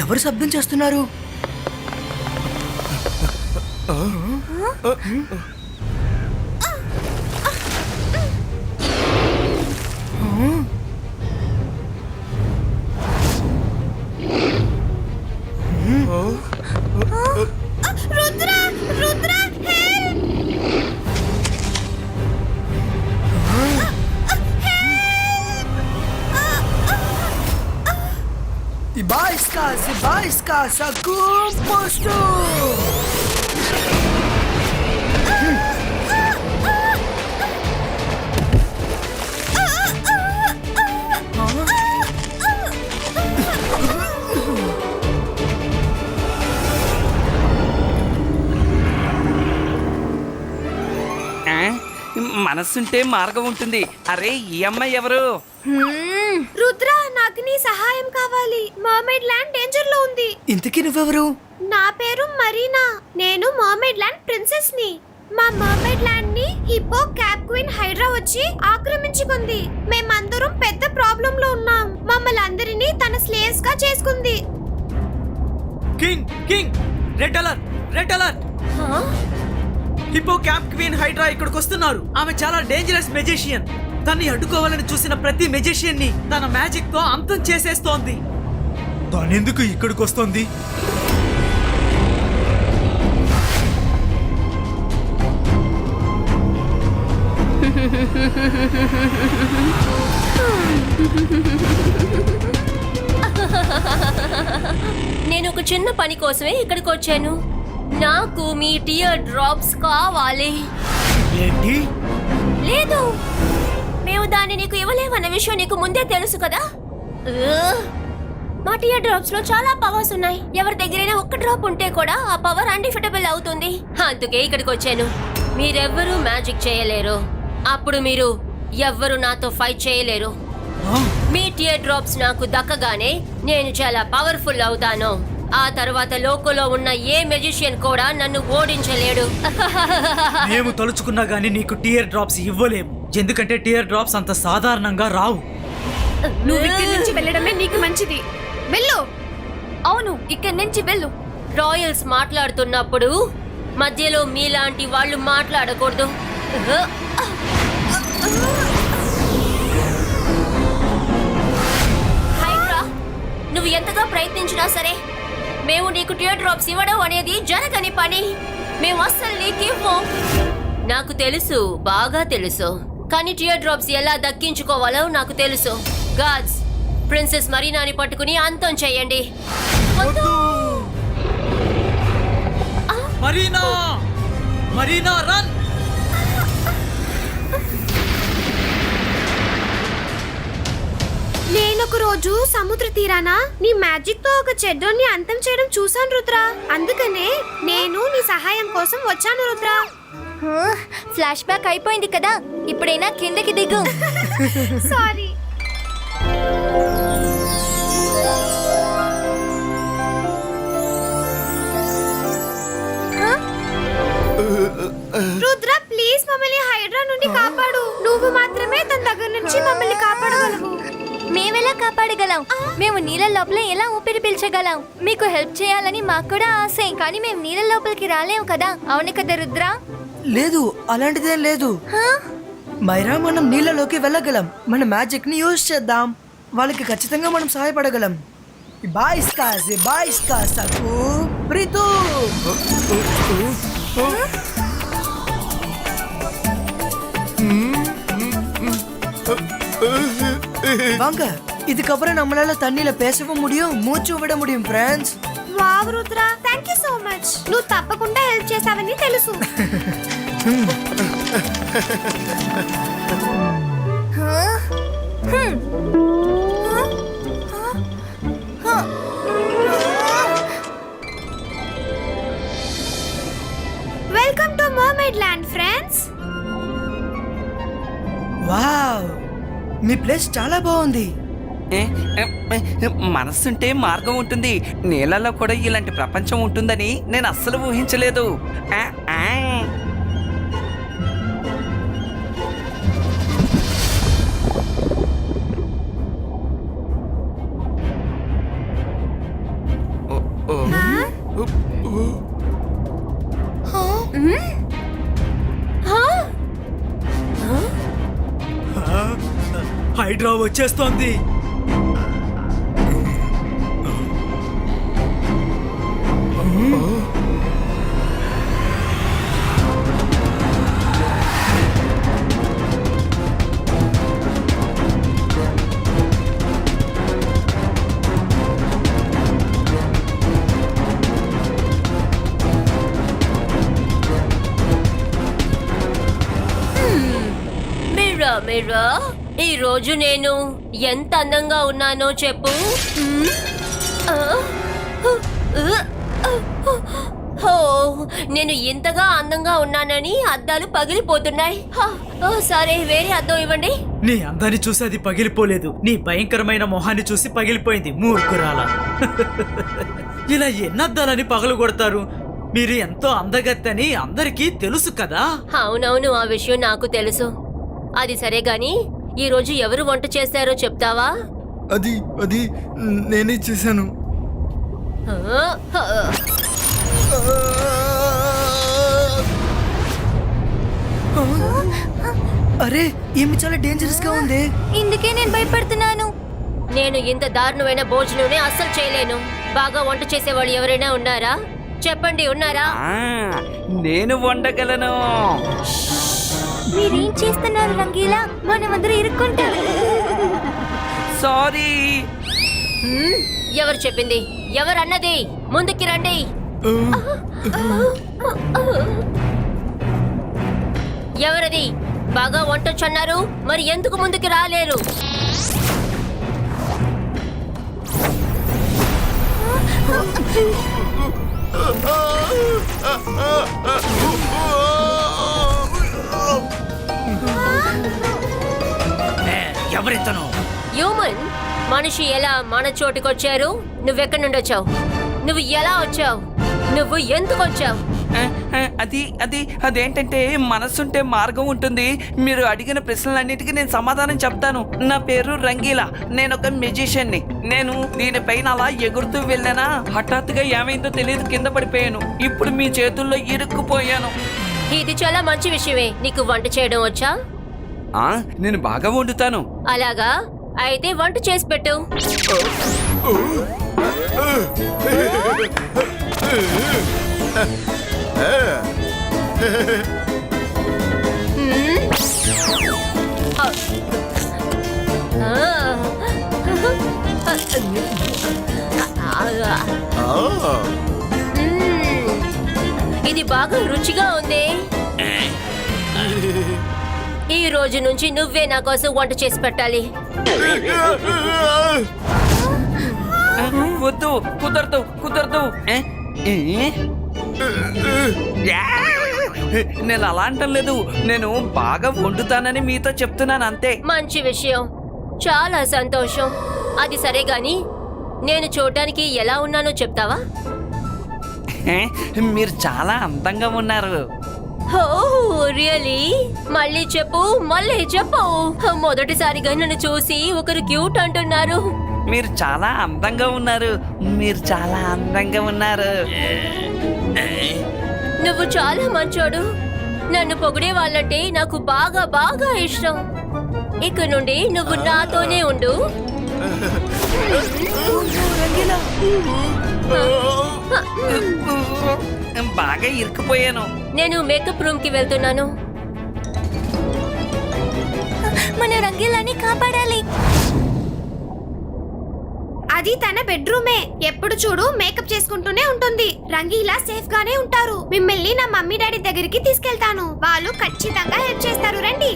ఎవరు శబ్దం చేస్తున్నారు? Baiska, composto! మనసుంటే మార్గం ఉంటుంది. అరే ఈ అమ్మాయి ఎవరు? రుద్ర, నాకు నీ సహాయం కావాలి. మర్మైడ్ ల్యాండ్ డేంజర్ లో ఉంది. ఇంతకీ నువ్వెవరు? నా పేరు మరీనా. నేను మర్మైడ్ ల్యాండ్ ప్రిన్సెస్ ని. మా మర్మైడ్ ల్యాండ్ ని హిప్పో క్యాప్ క్వీన్ హైడ్రా వచ్చి ఆక్రమించుకుంది. మేమందరం పెద్ద ప్రాబ్లం లో ఉన్నాం. మమ్మల్ని అందరినీ తన స్లేవ్స్ గా చేసుకుంది. King red alert. Hippo cap queen Hydra ఇక్కడికి వస్తున్నారు. ఆమె చాలా డేంజరస్ మెజిషియన్. తన్ని అడ్డుకోవాలని చూసిన ప్రతి మెజిషియన్ ని తన మ్యాజిక్ తో అంతం చేసేస్తోంది. తానెందుకు ఇక్కడికి వస్తోంది? నేను ఒక చిన్న పని కోసమే ఇక్కడికి వచ్చాను. నాకు మీ టియర్ డ్రాప్స్ కావాలి. ఏంటి? లేదు, మేము దాన్ని నీకు ఇవ్వలేమన్న విషయం నీకు ముందే తెలుసు కదా. మా టియర్ డ్రాప్స్ లో చాలా పవర్స్ ఉన్నాయి. ఎవరి దగ్గరైనా ఒక్క డ్రాప్ ఉంటే కూడా ఆ పవర్ అన్డిఫిటబుల్ అవుతుంది. అందుకే ఇక్కడికి వచ్చాను. మీరెవ్వరూ మ్యాజిక్ చేయలేరు. అప్పుడు మీరు ఎవ్వరు నాతో ఫైట్ చేయలేరు. మీ టియర్ డ్రాప్స్ నాకు దక్కగానే నేను చాలా పవర్ఫుల్ అవుతాను. ఆ తర్వాత లోకంలో ఉన్న ఏ మెజిషియన్ కూడా నన్ను ఓడించలేడు. మేము తలుచుకున్నా గానీ నీకు టియర్ డ్రాప్స్ ఇవ్వలేము. ఎందుకంటే టియర్ డ్రాప్స్ అంత సాధారణంగా రావు. నువ్వు ఇక్కడి నుంచి వెళ్ళడమే నీకు మంచిది. వెళ్ళు. అవును, ఇక్కడి నుంచి వెళ్ళు. రాయల్స్ మాట్లాడుతున్నప్పుడు మధ్యలో మీలాంటి వాళ్ళు మాట్లాడకూడదు. హైడ్రా, నువ్వు ఎంతగా ప్రయత్నించినా సరే మేము నీకు టియర్ డ్రాప్స్ ఇవ్వడం అనేది జరగని పని. మేము అస్సలు నీకు ఇవ్వం. నాకు తెలుసు, బాగా తెలుసు. కానీ టియర్ డ్రాప్స్ ఎలా దక్కించుకోవాలో నాకు తెలుసు. గాడ్స్, ప్రిన్సెస్ మరీనాని పట్టుకుని అంతం చేయండి. మరీనా రన్. నేనొక రోజు సముద్ర తీరాన నీ మ్యాజిక్ తో ఒక చెడ్డోని అంతం చేయడం చూసాను రుద్ర. అందుకనే నేను నీ సహాయం కోసం వచ్చాను రుద్ర. ఫ్లాష్ బ్యాక్ అయిపోయింది కదా, ఇప్పుడైనా కిందకి దిగు. సారీ. రుద్ర, ప్లీజ్ మమ్మల్ని హైడ్రా నుండి కాపాడు. నువ్వు మాత్రమే తన దగ్గర నుంచి మమ్మల్ని కాపాడగలవు. మేమెలా కాపాడగలం? మేము నీళ్ళ లోపల ఎలా ఊపిరి పీల్చగలం? మీకు హెల్ప్ చేయాలని మాకు కూడా ఆశే, కానీ మేము నీళ్ళ లోపలికి రాలేము కదా. అవును కదా రుద్ర? లేదు, అలాంటిదేం లేదు. మైరా, మనం నీళ్ళలోకి వెళ్ళగలం. మన మ్యాజిక్ ని యూజ్ చేద్దాం. వాళ్ళకి ఖచ్చితంగా మనం సహాయపడగలం. బాయిస్కా సకు ప్రీతు. வாங்க, இதுக்கப்புறம் நம்மளால தண்ணியில பேசவும் முடியும், மூச்சு விட முடியும் friends. Wow Rudra, thank you so much. నువ్వు తప్పకుండా హెల్ప్ చేస్తావని తెలుసు. Welcome to mermaid land friends. Wow, me place చాలా బాగుంది. మనసుంటే మార్గం ఉంటుంది. నీళ్ళలో కూడా ఇలాంటి ప్రపంచం ఉంటుందని నేను అస్సలు ఊహించలేదు. హైడ్రా వచ్చేస్తోంది. మిర్రా మిర్రా, ఈ రోజు నేను ఎంత అందంగా ఉన్నానో చెప్పు. ఓ, నేను ఇంతగా అందంగా ఉన్నానని అద్దాలు పగిలిపోతున్నాయి. సరే, వేరే అద్దం ఇవ్వండి. నీ అందాన్ని చూసి అది పగిలిపోలేదు, నీ భయంకరమైన మొహాన్ని చూసి పగిలిపోయింది. మూర్ఖురాల. ఇలా ఎన్నద్దాలని పగలు కొడతారు? మీరు ఎంతో అందగత్తని అందరికీ తెలుసు కదా. అవునవును, ఆ విషయం నాకు తెలుసు. అది సరే గాని, ఈ రోజు ఎవరు వంట చేశారో చెప్తావా? అది అది నేనే చేశాను. అరే, ఈమె చాలా డేంజరస్ గా ఉంది. ఇందుకే నేను భయపడుతున్నాను. నేను ఇంత దారుణమైన భోజనమే అస్సలు చేయలేను. బాగా వంట చేసేవాళ్ళు ఎవరైనా ఉన్నారా? చెప్పండి, ఉన్నారా? నేను వండగలను. మీరేం చేస్తున్నారు రంగీలా? మనమందరూ ఇరుక్కుంటాం. సారీ. ఎవరు చెప్పింది? ఎవరు అన్నది? ముందుకి రండి. ఎవరది? బాగా వంటొచ్చన్నారు, మరి ఎందుకు ముందుకి రాలేరు? ఎవరితను? హ్యూమన్ మనిషి ఎలా మన చోటుకొచ్చారు? నువ్వెక్కడి నుండి వచ్చావు? నువ్వు ఎలా వచ్చావు? నువ్వు ఎందుకు వచ్చావు? అదేంటంటే, మనసుంటే మార్గం ఉంటుంది. మీరు అడిగిన ప్రశ్నలన్నిటికీ నేను సమాధానం చెప్తాను. నా పేరు రంగీలా, నేను ఒక మెజిషియన్ని. నేను దీనిపైన అలా ఎగురుతూ వెళ్ళానా, హఠాత్తుగా ఏమైందో తెలియదు, కింద పడిపోయాను. ఇప్పుడు మీ చేతుల్లో ఇరుక్కుపోయాను. ఇది చాలా మంచి విషయమే. నీకు వంట చేయడం వచ్చా? నేను బాగా వండుతాను. అలాగా? అయితే వంట చేసి పెట్టు. ఇది బాగా రుచిగా ఉంది. ఈ రోజు నుంచి నువ్వే నా కోసం వంట చేసి పెట్టాలి. వద్దు, కుదరదు కుదరదు. నేను అలా అంటం లేదు. నేను బాగా వండుతానని మీతో చెప్తున్నాను అంతే. మంచి విషయం, చాలా సంతోషం. అది సరే గాని, నేను చూడడానికి ఎలా ఉన్నానో చెప్తావా? మీరు చాలా అందంగా ఉన్నారు. రియలీ? మళ్ళీ చెప్పు, మళ్ళీ చెప్పు. మొదటిసారిగా నన్ను చూసి ఒకరు క్యూట్ అంటున్నారు. మీరు చాలా అందంగా ఉన్నారు. మీరు చాలా అందంగా ఉన్నారు. నువ్వు చాలా మంచోడు. నన్ను పొగిడే వాళ్ళంటే నాకు బాగా బాగా ఇష్టం. ఇక నుండి నువ్వు నాతోనే ఉండు. బాగా ఇరుక్కుపోయాను. నేను మేకప్ రూమ్ కి వెళ్తున్నాను. మన రంగీలాని కాపాడాలి. అది తన బెడ్రూమే. ఎప్పుడు చూడు మేకప్ చేసుకుంటూనే ఉంటుంది. రంగీలా సేఫ్ గానే ఉంటారు. మిమ్మల్ని నా మమ్మీ డాడీ దగ్గరికి తీసుకెళ్తాను. వాళ్ళు ఖచ్చితంగా హెల్ప్ చేస్తారు. రండి.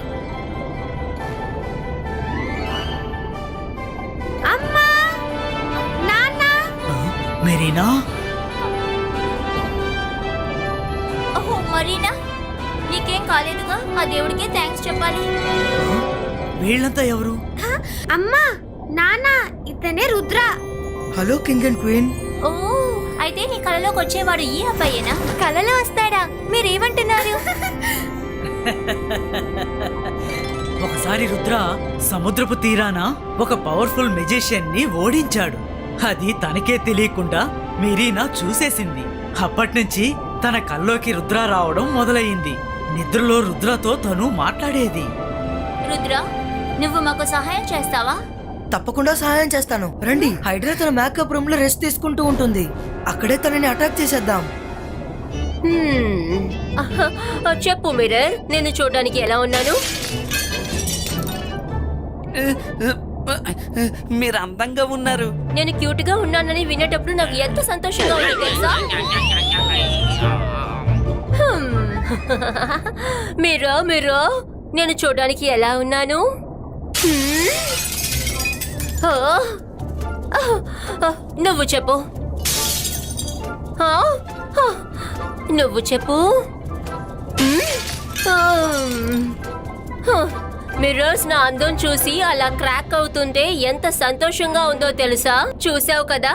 అమ్మా, నాన్న. మెరీనా, ఓహో మరీనా, నీకేం కాలేదుగా? ఆ దేవుడికి థ్యాంక్స్ చెప్పాలి. వీళ్ళంతా ఎవరు? అమ్మా, నాన్న, ఇతనే Rudra. Hello king and queen. ఓ, అయితే నీ కళలోకి వచ్చేవాడు ఈ అబ్బాయేనా? కళలో వస్తాడా? మీరేమంటున్నారు? ఒకసారి రుద్ర సముద్రపు తీరాన ఒక పవర్ఫుల్ మెజిషియన్ ని ఓడించాడు. అది తనకే తెలియకుండా మెరీనా చూసేసింది. అప్పటినుంచి తన కల్లోకి రుద్ర రావడం మొదలయ్యింది. నిద్రలో రుద్రతో తను మాట్లాడేది. రుద్ర, నువ్వు మాకు సహాయం చేస్తావా? తప్పకుండా సహాయం చేస్తాను. రండి, హైడ్రా తన మేకప్ రూమ్ లో రెస్ట్ తీసుకుంటూ ఉంటుంది. అక్కడే తనని అటాక్ చేసేద్దాం. చెప్పు మిర్రర్, నేను చూడడానికి ఎలా ఉన్నాను? మీరు అందంగా ఉన్నారు. నేను క్యూట్ గా ఉన్నానని వినేటప్పుడు నాకు ఎంత సంతోషంగా ఉంది తెలుసా? మిర్రర్, నేను చూడడానికి ఎలా ఉన్నాను? నువ్వు చెప్పు. నువ్వు చెప్పు. మిర్రర్స్ నా అందం చూసి అలా క్రాక్ అవుతుంటే ఎంత సంతోషంగా ఉందో తెలుసా? చూసావు కదా?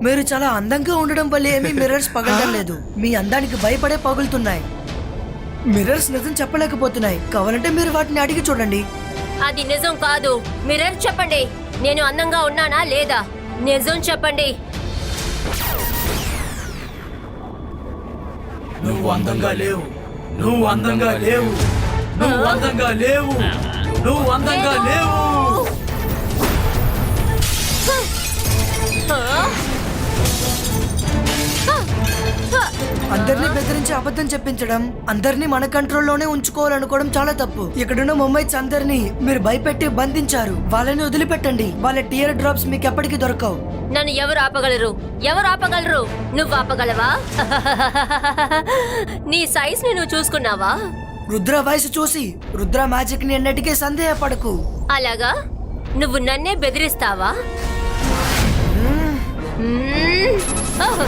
మీరు చాలా అందంగా ఉండడం వల్ల ఏమీ మిర్రర్స్ పగలడం లేదు. మీ అందానికి భయపడే పగులుతున్నాయి. మిర్రర్స్ నిజం చెప్పలేకపోతున్నాయి. కావాలంటే మీరు వాటిని అడిగి చూడండి. అది నిజం కాదు. మిర్రర్ చెప్పండి, నేను అందంగా ఉన్నానా లేదా? నిజం చెప్పండి. నువ్వు అందంగా లేవు, నువ్వు అందంగా లేవు, నువ్వు అందంగా లేవు, నువ్వు అందంగా లేవు. అందరినీ బెదిరించి అబద్ధం చెప్పించడం, అందరినీ మన కంట్రోల్లోనే ఉంచుకోవాలనుకోవడం చాలా తప్పు. ఇక్కడున్న ముంబైస్ అందరినీ మీరు భయపెట్టి బంధించారు. వాళ్ళని వదిలిపెట్టండి. వాళ్ళ టియర్ డ్రాప్స్ మీకు ఎప్పటికీ దొరకవు. నన్ను ఎవరు ఆపగలరు? ఎవరు ఆపగలరు? నువ్వు ఆపగలవా? నీ సైజ్ ని నువ్వు చూసుకున్నావా? రుద్ర వయసు చూసి రుద్ర మ్యాజిక్ ని ఎన్నటికీ సందేహపడకు. అలాగా? నువ్వు నన్నే బెదిరిస్తావా? ఓహ్.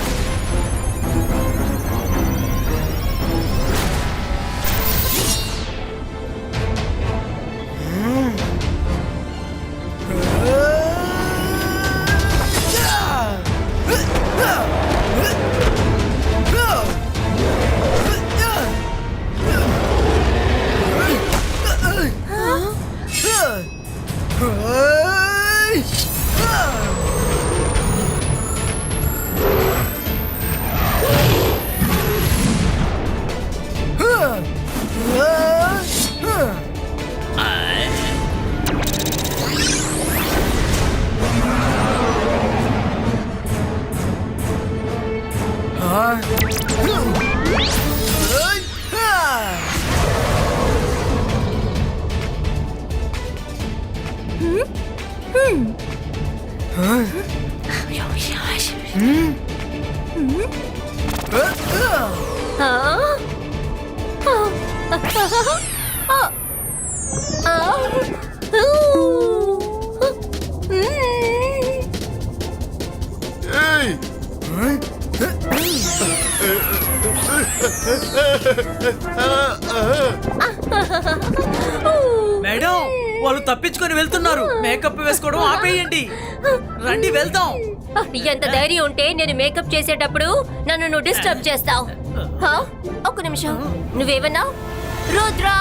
మేడం, వాళ్ళు తప్పించుకొని వెళ్తున్నారు. మేకప్ వేసుకోవడం ఆపేయండి. రండి వెళ్దాం. ఎంత ధైర్యం ఉంటే నేను మేకప్ చేసేటప్పుడు నన్ను నువ్వు డిస్టర్బ్ చేస్తావు? ఒక్క నిమిషం, నువ్వేమన్నా? రుద్రా!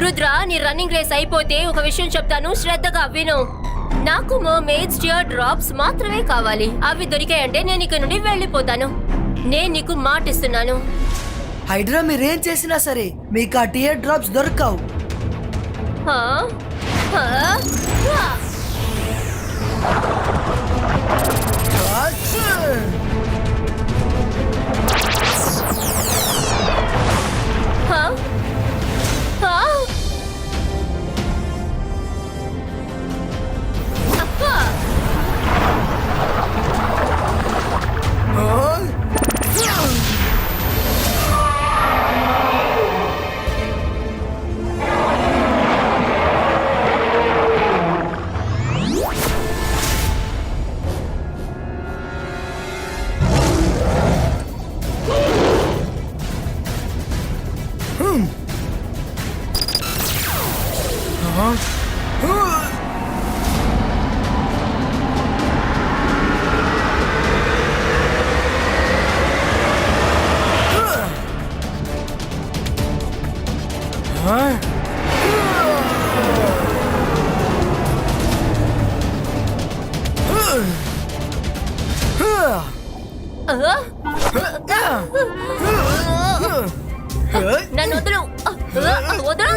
రుద్ర, నీ రన్నింగ్ రేస్ అయిపోతే ఒక విషయం చెప్తాను, శ్రద్ధగా విను. నాకు మర్మేడ్స్ టియర్ డ్రాప్స్ మాత్రమే కావాలి. అవి దొరికాయంటే నేను ఇక్కడ నుండి వెళ్ళిపోతాను. నేను నీకు మాటిస్తున్నాను. హైడ్రా మీరేం చేసినా సరే మీకు ఆ టియర్ డ్రాప్స్ దొరకవు. నన్ను వదులు వదులు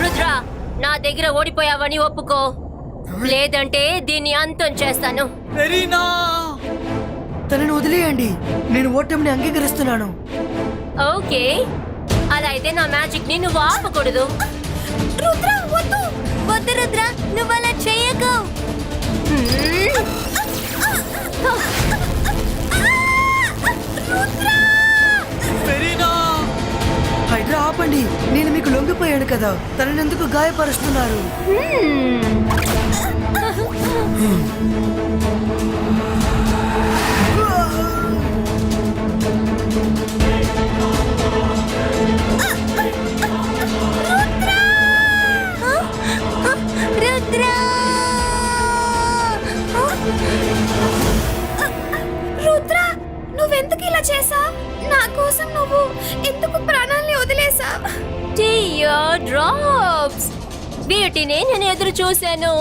రుద్ర, నా దగ్గర ఓడిపోయావని ఒప్పుకో, లేదంటే దీన్ని అంతం చేస్తాను. మెరీనా, తనని వదిలేయండి, నేను ఓటమిని అంగీకరిస్తున్నాను. ఓకే, అలా అయితే నా మ్యాజిక్ ని నువ్వు ఆపకూడదు. రుద్ర వద్దు, వద్దు రుద్ర, నువ్వు అలా చేయకు. మెరీనా, హైడ్రా ఆపండి, నేను మీకు లొంగిపోయాను కదా, తనని ఎందుకు గాయపరుస్తున్నారు? రుద్ర, నువ్వెందుకు ఇలా చేసా? నా కోసం నువ్వు ఎందుకు ప్రాణాల్ని వదిలేసా? టియర్ డ్రాప్స్, వీటినే నేను ఎదురు చూశాను.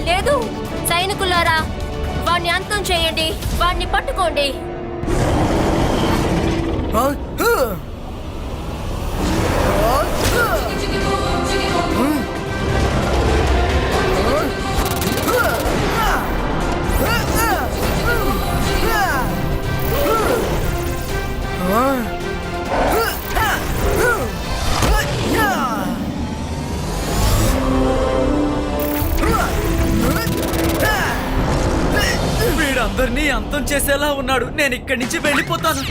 లేదు, సైనికులారా, వాణ్ణి అంతం చేయండి, వాణ్ణి పట్టుకోండి. వీడందరినీ అంతం చేసేలా ఉన్నాడు. నేను ఇక్కడి నుంచి వెళ్ళిపోతాను.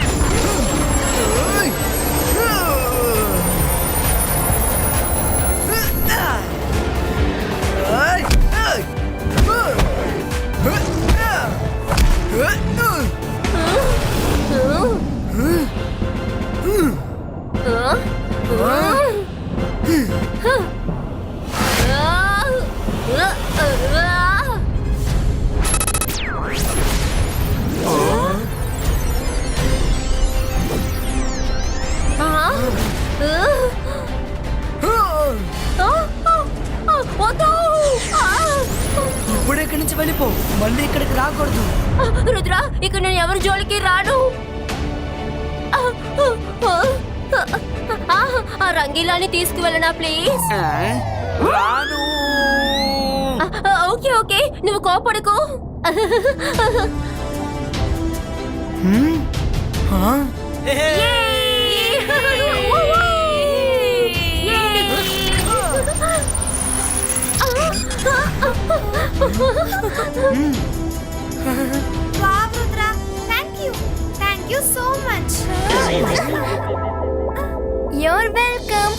ఇప్పుడు ఇక్కడి నుంచి వెళ్ళిపో, మళ్ళీ ఇక్కడికి రాకూడదు. రుద్ర, ఇక్కడ నేను ఎవరి జోలికి రాను. ఆ రంగీలాని తీసుకువెళ్ళనా ప్లీజ్? రాను. ఓకే ఓకే, నువ్వు కోపడకు. Wow, Rudra, thank you so much. You're welcome.